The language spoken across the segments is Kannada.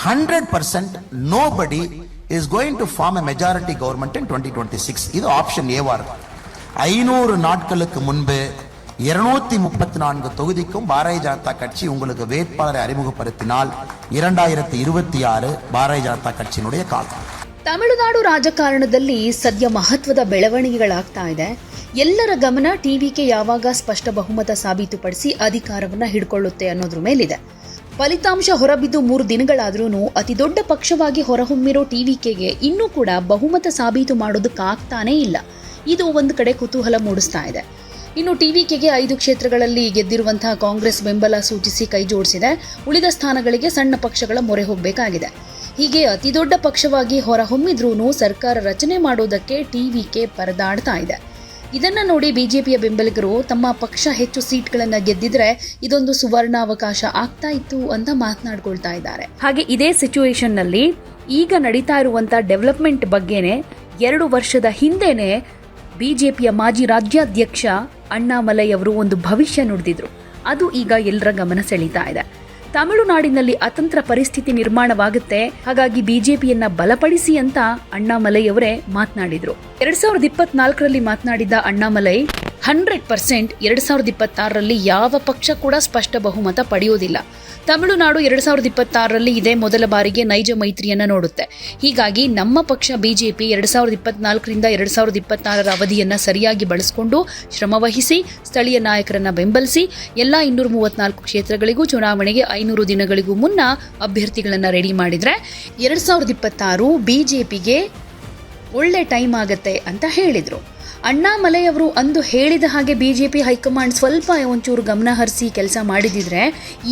100% nobody is going to form a majority government in 2026. இது ஆப்ஷன் ஏவா இருக்கு. 500 நாட்களுக்கு முன்பு 234 தொகுதிக்கும் பாரதிய ஜனதா கட்சி உங்களுக்கு வேட்பாளரை அறிமுகப்படுத்தினால் 2026 பாரதிய ஜனತಾ ಕட்ಸಿಯ ಕಾಲ. ತಮಿಳುನಾಡು ರಾಜಕಾರಣದಲ್ಲಿ ಸದ್ಯ ಮಹತ್ವದ ಬೆಳವಣಿಗೆಗಳಾಗ್ತಾ ಇದೆ. ಎಲ್ಲರ ಗಮನ ಟಿವಿಕೆ ಯಾವಾಗ ಸ್ಪಷ್ಟ ಬಹುಮತ ಸಾಬೀತುಪಡಿಸಿ ಅಧಿಕಾರವನ್ನ ಹಿಡ್ಕೊಳ್ಳುತ್ತೆ ಅನ್ನೋದ್ರ ಮೇಲಿದೆ. ಫಲಿತಾಂಶ ಹೊರಬಿದ್ದು 3 ದಿನಗಳಾದ್ರೂ ಅತಿ ದೊಡ್ಡ ಪಕ್ಷವಾಗಿ ಹೊರಹೊಮ್ಮಿರೋ ಟಿವಿಕೆಗೆ ಇನ್ನೂ ಕೂಡ ಬಹುಮತ ಸಾಬೀತು ಮಾಡೋದಕ್ಕಾಗ್ತಾನೇ ಇಲ್ಲ. ಇದು ಒಂದು ಕಡೆ ಕುತೂಹಲ ಮೂಡಿಸ್ತಾ ಇದೆ. ಇನ್ನು ಟಿವಿಕೆಗೆ 5 ಕ್ಷೇತ್ರಗಳಲ್ಲಿ ಗೆದ್ದಿರುವಂತಹ ಕಾಂಗ್ರೆಸ್ ಬೆಂಬಲ ಸೂಚಿಸಿ ಕೈ ಜೋಡಿಸಿದೆ. ಉಳಿದ ಸ್ಥಾನಗಳಿಗೆ ಸಣ್ಣ ಪಕ್ಷಗಳ ಮೊರೆ ಹೋಗಬೇಕಾಗಿದೆ. ಹೀಗೆ ಅತಿ ದೊಡ್ಡ ಪಕ್ಷವಾಗಿ ಹೊರಹೊಮ್ಮಿದ್ರೂ ಸರ್ಕಾರ ರಚನೆ ಮಾಡೋದಕ್ಕೆ ಟಿವಿಕೆ ಪರದಾಡ್ತಾ ಇದೆ. ಇದನ್ನ ನೋಡಿ ಬಿಜೆಪಿಯ ಬೆಂಬಲಿಗರು ತಮ್ಮ ಪಕ್ಷ ಹೆಚ್ಚು ಸೀಟ್ಗಳನ್ನು ಗೆದ್ದಿದ್ರೆ ಇದೊಂದು ಸುವರ್ಣಾವಕಾಶ ಆಗ್ತಾ ಇತ್ತು ಅಂತ ಮಾತನಾಡ್ಕೊಳ್ತಾ ಇದ್ದಾರೆ. ಹಾಗೆ ಇದೇ ಸಿಚುವೇಶನ್ ನಲ್ಲಿ ಈಗ ನಡೀತಾ ಇರುವಂತ ಡೆವಲಪ್ಮೆಂಟ್ ಬಗ್ಗೆನೆ 2 ವರ್ಷದ ಹಿಂದೆನೆ ಬಿಜೆಪಿಯ ಮಾಜಿ ರಾಜ್ಯಾಧ್ಯಕ್ಷ ಅಣ್ಣಾಮಲೈ ಅವರು ಒಂದು ಭವಿಷ್ಯ ನುಡಿದಿದ್ರು. ಅದು ಈಗ ಎಲ್ಲರ ಗಮನ ಸೆಳೀತಾ ಇದೆ. ತಮಿಳುನಾಡಿನಲ್ಲಿ ಅತಂತ್ರ ಪರಿಸ್ಥಿತಿ ನಿರ್ಮಾಣವಾಗುತ್ತೆ, ಹಾಗಾಗಿ ಬಿಜೆಪಿಯನ್ನ ಬಲಪಡಿಸಿ ಅಂತ ಅಣ್ಣಾಮಲೈ ಅವರೇ ಮಾತನಾಡಿದ್ರು. 2024ರಲ್ಲಿ ಮಾತನಾಡಿದ ಅಣ್ಣಾಮಲೈ 100% 2026ರಲ್ಲಿ ಯಾವ ಪಕ್ಷ ಕೂಡ ಸ್ಪಷ್ಟ ಬಹುಮತ ಪಡೆಯೋದಿಲ್ಲ. ತಮಿಳುನಾಡು 2026ರಲ್ಲಿ ಇದೇ ಮೊದಲ ಬಾರಿಗೆ ನೈಜ ಮೈತ್ರಿಯನ್ನ ನೋಡುತ್ತೆ. ಹೀಗಾಗಿ ನಮ್ಮ ಪಕ್ಷ ಬಿಜೆಪಿ 2024ರಿಂದ 2026ರ ಅವಧಿಯನ್ನ ಸರಿಯಾಗಿ ಬಳಸಿಕೊಂಡು ಶ್ರಮವಹಿಸಿ ಸ್ಥಳೀಯ ನಾಯಕರನ್ನ ಬೆಂಬಲಿಸಿ ಎಲ್ಲಾ 234 ಕ್ಷೇತ್ರಗಳಿಗೂ ಚುನಾವಣೆಗೆ 500 ದಿನಗಳಿಗೂ ಮುನ್ನ ಅಭ್ಯರ್ಥಿಗಳನ್ನ ರೆಡಿ ಮಾಡಿದ್ರೆ 2026 ಬಿಜೆಪಿಗೆ ಒಳ್ಳೆ ಟೈಮ್ ಆಗತ್ತೆ ಅಂತ ಹೇಳಿದ್ರು. ಅಣ್ಣಾಮಲೈ ಅವರು ಅಂದು ಹೇಳಿದ ಹಾಗೆ ಬಿಜೆಪಿ ಹೈಕಮಾಂಡ್ ಸ್ವಲ್ಪ ಒಂಚೂರು ಗಮನ ಹರಿಸಿ ಕೆಲಸ ಮಾಡಿದಿದ್ರೆ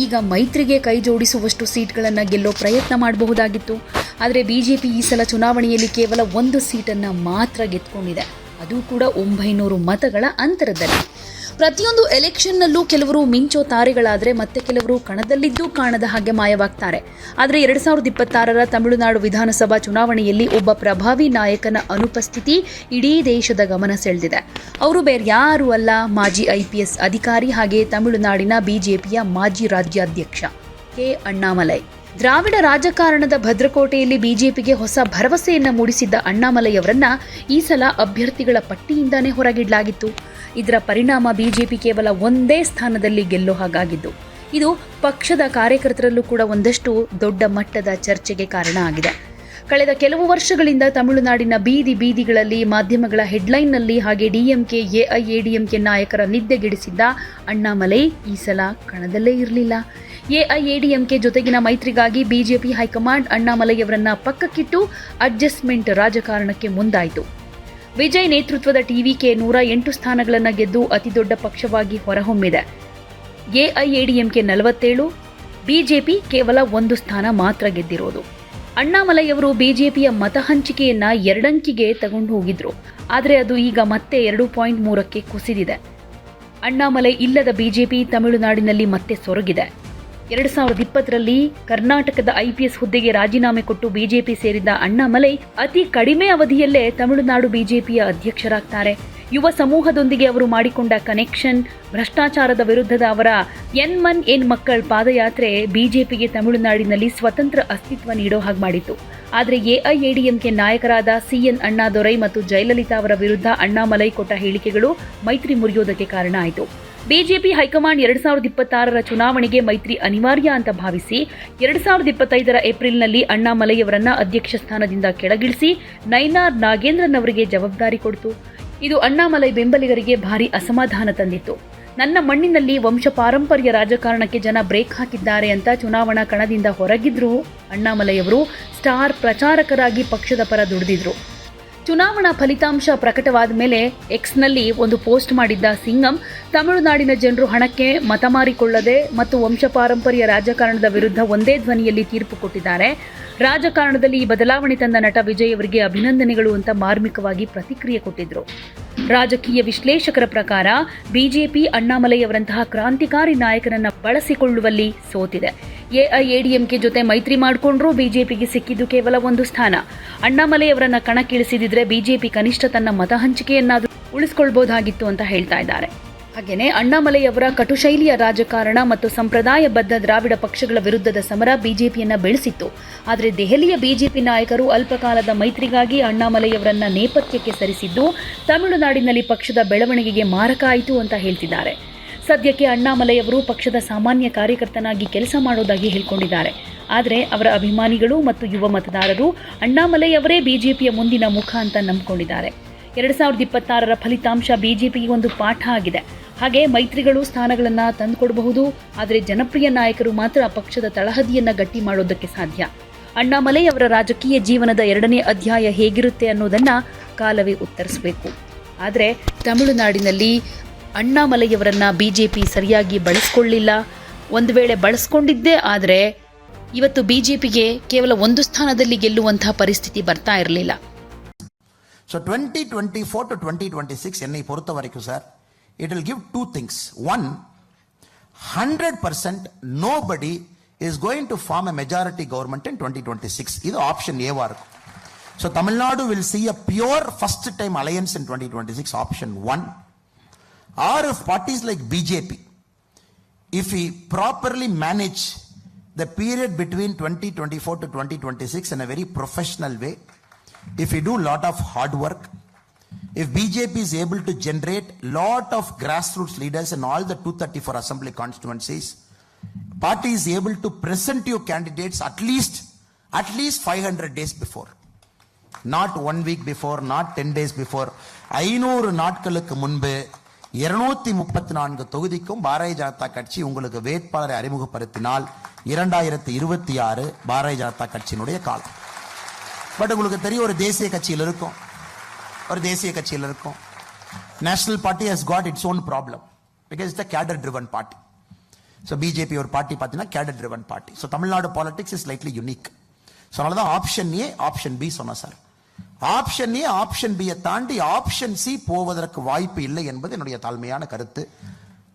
ಈಗ ಮೈತ್ರಿಗೆ ಕೈ ಜೋಡಿಸುವಷ್ಟು ಸೀಟ್ಗಳನ್ನು ಗೆಲ್ಲೋ ಪ್ರಯತ್ನ ಮಾಡಬಹುದಾಗಿತ್ತು. ಆದರೆ ಬಿಜೆಪಿ ಈ ಸಲ ಚುನಾವಣೆಯಲ್ಲಿ ಕೇವಲ 1 ಸೀಟನ್ನು ಮಾತ್ರ ಗೆದ್ಕೊಂಡಿದೆ, ಅದು ಕೂಡ 900 ಮತಗಳ ಅಂತರದಲ್ಲಿ. ಪ್ರತಿಯೊಂದು ಎಲೆಕ್ಷನ್ನಲ್ಲೂ ಕೆಲವರು ಮಿಂಚೋ ತಾರೆಗಳಾದರೆ ಮತ್ತೆ ಕೆಲವರು ಕಣದಲ್ಲಿದ್ದೂ ಕಾಣದ ಹಾಗೆ ಮಾಯವಾಗ್ತಾರೆ. ಆದರೆ 2026ರ ತಮಿಳುನಾಡು ವಿಧಾನಸಭಾ ಚುನಾವಣೆಯಲ್ಲಿ ಒಬ್ಬ ಪ್ರಭಾವಿ ನಾಯಕನ ಅನುಪಸ್ಥಿತಿ ಇಡೀ ದೇಶದ ಗಮನ ಸೆಳೆದಿದೆ. ಅವರು ಬೇರೆ ಯಾರೂ ಅಲ್ಲ, ಮಾಜಿ IPS ಅಧಿಕಾರಿ ಹಾಗೆ ತಮಿಳುನಾಡಿನ ಬಿಜೆಪಿಯ ಮಾಜಿ ರಾಜ್ಯಾಧ್ಯಕ್ಷ ಕೆ ಅಣ್ಣಾಮಲೈ. ದ್ರಾವಿಡ ರಾಜಕಾರಣದ ಭದ್ರಕೋಟೆಯಲ್ಲಿ ಬಿಜೆಪಿಗೆ ಹೊಸ ಭರವಸೆಯನ್ನು ಮೂಡಿಸಿದ್ದ ಅಣ್ಣಾಮಲೈ ಅವರನ್ನ ಈ ಸಲ ಅಭ್ಯರ್ಥಿಗಳ ಪಟ್ಟಿಯಿಂದಾನೇ ಹೊರಗಿಡಲಾಗಿತ್ತು. ಇದರ ಪರಿಣಾಮ ಬಿಜೆಪಿ ಕೇವಲ 1 ಸ್ಥಾನದಲ್ಲಿ ಗೆಲ್ಲೋ ಹಾಗಾಗಿದ್ದು. ಇದು ಪಕ್ಷದ ಕಾರ್ಯಕರ್ತರಲ್ಲೂ ಕೂಡ ಒಂದಷ್ಟು ದೊಡ್ಡ ಮಟ್ಟದ ಚರ್ಚೆಗೆ ಕಾರಣ ಆಗಿದೆ. ಕಳೆದ ಕೆಲವು ವರ್ಷಗಳಿಂದ ತಮಿಳುನಾಡಿನ ಬೀದಿಗಳಲ್ಲಿ ಮಾಧ್ಯಮಗಳ ಹೆಡ್ಲೈನ್ನಲ್ಲಿ ಹಾಗೆ ಡಿಎಂಕೆ ಎಐಎಡಿಎಂಕೆ ನಾಯಕರ ನಿದ್ದೆಗೆಡಿಸಿದ್ದ ಅಣ್ಣಾಮಲೈ ಈ ಸಲ ಕಣದಲ್ಲೇ ಇರಲಿಲ್ಲ. ಎಐಎಡಿಎಂಕೆ ಜೊತೆಗಿನ ಮೈತ್ರಿಗಾಗಿ ಬಿಜೆಪಿ ಹೈಕಮಾಂಡ್ ಅಣ್ಣಾಮಲೈ ಅವರನ್ನ ಪಕ್ಕಕ್ಕಿಟ್ಟು ಅಡ್ಜಸ್ಟ್ಮೆಂಟ್ ರಾಜಕಾರಣಕ್ಕೆ ಮುಂದಾಯಿತು. ವಿಜಯ್ ನೇತೃತ್ವದ ಟಿವಿಕೆ 108 ಸ್ಥಾನಗಳನ್ನು ಗೆದ್ದು ಅತಿದೊಡ್ಡ ಪಕ್ಷವಾಗಿ ಹೊರಹೊಮ್ಮಿದೆ. ಎಐಎಡಿಎಂಕೆ 47, ಬಿಜೆಪಿ ಕೇವಲ 1 ಸ್ಥಾನ ಮಾತ್ರ ಗೆದ್ದಿರೋದು. ಅಣ್ಣಾಮಲೈ ಅವರು ಬಿಜೆಪಿಯ ಮತ ಹಂಚಿಕೆಯನ್ನ 2 ಅಂಕಿಗೆ ತಗೊಂಡು ಹೋಗಿದ್ರು, ಆದರೆ ಅದು ಈಗ ಮತ್ತೆ 2.3ಕ್ಕೆ ಕುಸಿದಿದೆ. ಅಣ್ಣಾಮಲೈ ಇಲ್ಲದ ಬಿಜೆಪಿ ತಮಿಳುನಾಡಿನಲ್ಲಿ ಮತ್ತೆ ಸೊರಗಿದೆ. 2020ರಲ್ಲಿ ಕರ್ನಾಟಕದ IPS ಹುದ್ದೆಗೆ ರಾಜೀನಾಮೆ ಕೊಟ್ಟು ಬಿಜೆಪಿ ಸೇರಿದ್ದ ಅಣ್ಣಾಮಲೈ ಅತಿ ಕಡಿಮೆ ಅವಧಿಯಲ್ಲೇ ತಮಿಳುನಾಡು ಬಿಜೆಪಿಯ ಅಧ್ಯಕ್ಷರಾಗ್ತಾರೆ. ಯುವ ಸಮೂಹದೊಂದಿಗೆ ಅವರು ಮಾಡಿಕೊಂಡ ಕನೆಕ್ಷನ್, ಭ್ರಷ್ಟಾಚಾರದ ವಿರುದ್ಧದ ಅವರ ಎನ್ ಮನ್ ಎನ್ ಮಕ್ಕಳ್ ಪಾದಯಾತ್ರೆ ಬಿಜೆಪಿಗೆ ತಮಿಳುನಾಡಿನಲ್ಲಿ ಸ್ವತಂತ್ರ ಅಸ್ತಿತ್ವ ನೀಡೋ ಹಾಗೆ ಮಾಡಿತ್ತು. ಆದರೆ ಎಐಎಡಿಎಂಕೆ ನಾಯಕರಾದ CN ಅಣ್ಣಾದೊರೈ ಮತ್ತು ಜಯಲಲಿತಾ ಅವರ ವಿರುದ್ಧ ಅಣ್ಣಾಮಲೈ ಕೊಟ್ಟ ಹೇಳಿಕೆಗಳು ಮೈತ್ರಿ ಮುರಿಯೋದಕ್ಕೆ ಕಾರಣ ಆಯಿತು. ಬಿಜೆಪಿ ಹೈಕಮಾಂಡ್ 2026ರ ಚುನಾವಣೆಗೆ ಮೈತ್ರಿ ಅನಿವಾರ್ಯ ಅಂತ ಭಾವಿಸಿ 2025ರ ಏಪ್ರಿಲ್ನಲ್ಲಿ ಅಣ್ಣಾಮಲೈ ಅವರನ್ನ ಅಧ್ಯಕ್ಷ ಸ್ಥಾನದಿಂದ ಕೆಳಗಿಳಿಸಿ ನೈನಾರ್ ನಾಗೇಂದ್ರನ್ ಅವರಿಗೆ ಜವಾಬ್ದಾರಿ ಕೊಡಿತು. ಇದು ಅಣ್ಣಾಮಲೈ ಬೆಂಬಲಿಗರಿಗೆ ಭಾರಿ ಅಸಮಾಧಾನ ತಂದಿತ್ತು. ನನ್ನ ಮಣ್ಣಿನಲ್ಲಿ ವಂಶ ಪಾರಂಪರ್ಯ ರಾಜಕಾರಣಕ್ಕೆ ಜನ ಬ್ರೇಕ್ ಹಾಕಿದ್ದಾರೆ ಅಂತ ಚುನಾವಣಾ ಕಣದಿಂದ ಹೊರಗಿದ್ರು ಅಣ್ಣಾಮಲೈ ಅವರು ಸ್ಟಾರ್ ಪ್ರಚಾರಕರಾಗಿ ಪಕ್ಷದ ಪರ ದುಡಿದಿದ್ರು. ಚುನಾವಣಾ ಫಲಿತಾಂಶ ಪ್ರಕಟವಾದ ಮೇಲೆ ಎಕ್ಸ್ನಲ್ಲಿ ಒಂದು ಪೋಸ್ಟ್ ಮಾಡಿದ್ದ ಸಿಂಗಂ, ತಮಿಳುನಾಡಿನ ಜನರು ಹಣಕ್ಕೆ ಮತ ಮಾರಿಕೊಳ್ಳದೆ ಮತ್ತು ವಂಶ ಪಾರಂಪರ್ಯ ರಾಜಕಾರಣದ ವಿರುದ್ಧ ಒಂದೇ ಧ್ವನಿಯಲ್ಲಿ ತೀರ್ಪು ಕೊಟ್ಟಿದ್ದಾರೆ. ರಾಜಕಾರಣದಲ್ಲಿ ಈ ಬದಲಾವಣೆ ತಂದ ನಟ ವಿಜಯ್ ಅವರಿಗೆ ಅಭಿನಂದನೆಗಳು ಅಂತ ಮಾರ್ಮಿಕವಾಗಿ ಪ್ರತಿಕ್ರಿಯೆ ಕೊಟ್ಟಿದ್ರು. ರಾಜಕೀಯ ವಿಶ್ಲೇಷಕರ ಪ್ರಕಾರ ಬಿಜೆಪಿ ಅಣ್ಣಾಮಲೈ ಅವರಂತಹ ಕ್ರಾಂತಿಕಾರಿ ನಾಯಕನನ್ನ ಬಳಸಿಕೊಳ್ಳುವಲ್ಲಿ ಸೋತಿದೆ. ಎಐಎಡಿಎಂಕೆ ಜೊತೆ ಮೈತ್ರಿ ಮಾಡಿಕೊಂಡ್ರೂ ಬಿಜೆಪಿಗೆ ಸಿಕ್ಕಿದ್ದು ಕೇವಲ 1 ಸ್ಥಾನ. ಅಣ್ಣಾಮಲೈ ಅವರನ್ನ ಕಣಕ್ಕಿಳಿಸಿದಿದ್ರೆ ಬಿಜೆಪಿ ಕನಿಷ್ಠ ತನ್ನ ಮತ ಹಂಚಿಕೆಯನ್ನಾದರೂ ಉಳಿಸಿಕೊಳ್ಬಹುದಾಗಿತ್ತು ಅಂತ ಹೇಳ್ತಾ ಇದ್ದಾರೆ. ಹಾಗೆಯೇ ಅಣ್ಣಾಮಲೈಯವರ ಕಟುಶೈಲಿಯ ರಾಜಕಾರಣ ಮತ್ತು ಸಂಪ್ರದಾಯಬದ್ಧ ದ್ರಾವಿಡ ಪಕ್ಷಗಳ ವಿರುದ್ಧದ ಸಮರ ಬಿಜೆಪಿಯನ್ನ ಬೆಳೆಸಿತ್ತು. ಆದರೆ ದೆಹಲಿಯ ಬಿಜೆಪಿ ನಾಯಕರು ಅಲ್ಪಕಾಲದ ಮೈತ್ರಿಗಾಗಿ ಅಣ್ಣಾಮಲೈಯವರನ್ನ ನೇಪಥ್ಯಕ್ಕೆ ಸರಿಸಿದ್ದು ತಮಿಳುನಾಡಿನಲ್ಲಿ ಪಕ್ಷದ ಬೆಳವಣಿಗೆಗೆ ಮಾರಕ ಆಯಿತು ಅಂತ ಹೇಳ್ತಿದ್ದಾರೆ. ಸದ್ಯಕ್ಕೆ ಅಣ್ಣಾಮಲೈಯವರು ಪಕ್ಷದ ಸಾಮಾನ್ಯ ಕಾರ್ಯಕರ್ತನಾಗಿ ಕೆಲಸ ಮಾಡೋದಾಗಿ ಹೇಳ್ಕೊಂಡಿದ್ದಾರೆ. ಆದರೆ ಅವರ ಅಭಿಮಾನಿಗಳು ಮತ್ತು ಯುವ ಮತದಾರರು ಅಣ್ಣಾಮಲೈಯವರೇ ಬಿಜೆಪಿಯ ಮುಂದಿನ ಮುಖ ಅಂತ ನಂಬಿಕೊಂಡಿದ್ದಾರೆ. 2026ರ ಫಲಿತಾಂಶ ಬಿಜೆಪಿಗೆ ಒಂದು ಪಾಠ ಆಗಿದೆ. ಹಾಗೆ ಮೈತ್ರಿಗಳು ಸ್ಥಾನಗಳನ್ನು ತಂದುಕೊಡಬಹುದು, ಆದರೆ ಜನಪ್ರಿಯ ನಾಯಕರು ಮಾತ್ರ ಪಕ್ಷದ ತಳಹದಿಯನ್ನ ಗಟ್ಟಿ ಮಾಡೋದಕ್ಕೆ ಸಾಧ್ಯ. ಅಣ್ಣಾಮಲೈ ಅವರ ರಾಜಕೀಯ ಜೀವನದ 2ನೇ ಅಧ್ಯಾಯ ಹೇಗಿರುತ್ತೆ ಅನ್ನೋದನ್ನ ಕಾಲವೇ ಉತ್ತರಿಸಬೇಕು. ಆದರೆ ತಮಿಳುನಾಡಿನಲ್ಲಿ ಅಣ್ಣಾಮಲೈಯವರನ್ನ ಬಿಜೆಪಿ ಸರಿಯಾಗಿ ಬಳಸ್ಕೊಳ್ಳಿಲ್ಲ. ಒಂದು ವೇಳೆ ಬಳಸ್ಕೊಂಡಿದ್ದೇ ಆದರೆ ಇವತ್ತು ಬಿಜೆಪಿಗೆ ಕೇವಲ 1 ಸ್ಥಾನದಲ್ಲಿ ಗೆಲ್ಲುವಂತಹ ಪರಿಸ್ಥಿತಿ ಬರ್ತಾ ಇರಲಿಲ್ಲ. So 2024 to 2026 என்னை பொறுத்த வரைக்கும் sir, it will give two things. One, 100% nobody is going to form a majority government in 2026. இது option A வா இருக்கும். So Tamil Nadu will see a pure first time alliance in 2026, option 1. Or if parties like BJP, if we properly manage the period between 2024 to 2026 in a very professional way, if we do lot of hard work, if BJP is able to generate lot of grassroots leaders in all the 234 assembly constituencies, party is able to present you candidates at least 500 days before, not 1 week before, not 10 days before. 500 நாட்களுக்கு முன்பு 234 தொகுதிக்கும் பாரதிய ஜனதா கட்சி உங்களுக்கு வேட்பாளரை அறிமுகப்படுத்தினால் 2026 பாரதிய ஜனதா கட்சியினுடைய காலம். பட் உங்களுக்கு தெரியும், ஒரு தேசிய கட்சியில் இருக்கும், national party has got its own problem because it's a cadre driven party. So BJP ஒரு பார்ட்டி பார்த்தீங்கன்னா cadre driven party. So Tamil Nadu politics is lightly unique. So அதனால தான் ஆப்ஷன் ஏ ஆப்ஷன் பி சொன்னேன் சார். ஆப்ஷன் ஏ ஆப்ஷன் பியை தாண்டி ஆப்ஷன் சி போவதற்கு வாய்ப்பு இல்லை என்பது என்னுடைய தாழ்மையான கருத்து.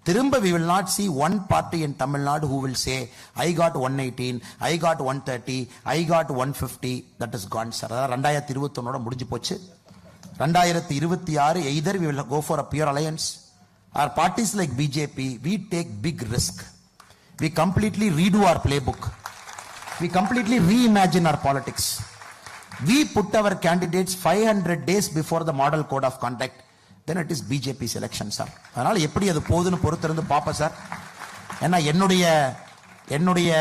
திரும்ப we will not see one party in Tamil Nadu who will say I got 118, I got 130, I got 150. that is gone sir. அதாவது 2021 முடிஞ்சு போச்சு. 2026 either we will go for a pure alliance or parties like BJP, we take big risk. We completely redo our playbook. We completely reimagine our politics. We put our candidates 500 days before the model code of conduct. Then it is BJP's election sir. அதனால எப்படி அது போகுதுன்னு பொறுத்திருந்து பாப்பா சார். ஏன்னா என்னுடைய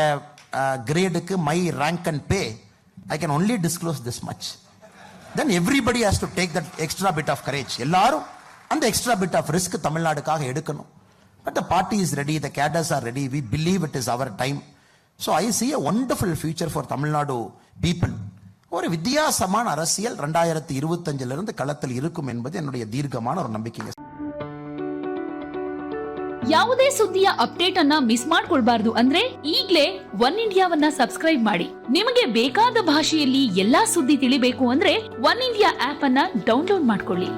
கிரேடுக்கு my rank and pay I can only disclose this much. Then everybody has to take that extra bit of courage. எல்லாரும் அந்த எக்ஸ்ட்ரா பிட் ஆஃப் ரிஸ்க் தமிழ்நாடுக்காக எடுக்கணும். But the party is ready, the cadres are ready, we believe it is our time. So I see a wonderful future for Tamil Nadu people. ஒரு வித்தியாசமான அரசியல் 2025 களத்தில் இருக்கும் என்பது என்னுடைய தீர்க்கமான ஒரு நம்பிக்கை. ಯಾವುದೇ ಸುದ್ದಿಯ ಅಪ್ಡೇಟ್ ಅನ್ನ ಮಿಸ್ ಮಾಡ್ಕೊಳ್ಬಾರ್ದು ಅಂದ್ರೆ ಈಗ್ಲೇ ಒನ್ ಇಂಡಿಯಾವನ್ನ ಸಬ್ಸ್ಕ್ರೈಬ್ ಮಾಡಿ. ನಿಮಗೆ ಬೇಕಾದ ಭಾಷೆಯಲ್ಲಿ ಎಲ್ಲಾ ಸುದ್ದಿ ತಿಳಿಬೇಕು ಅಂದ್ರೆ ಒನ್ ಇಂಡಿಯಾ ಆಪ್ ಅನ್ನ ಡೌನ್ಲೋಡ್ ಮಾಡ್ಕೊಳ್ಳಿ.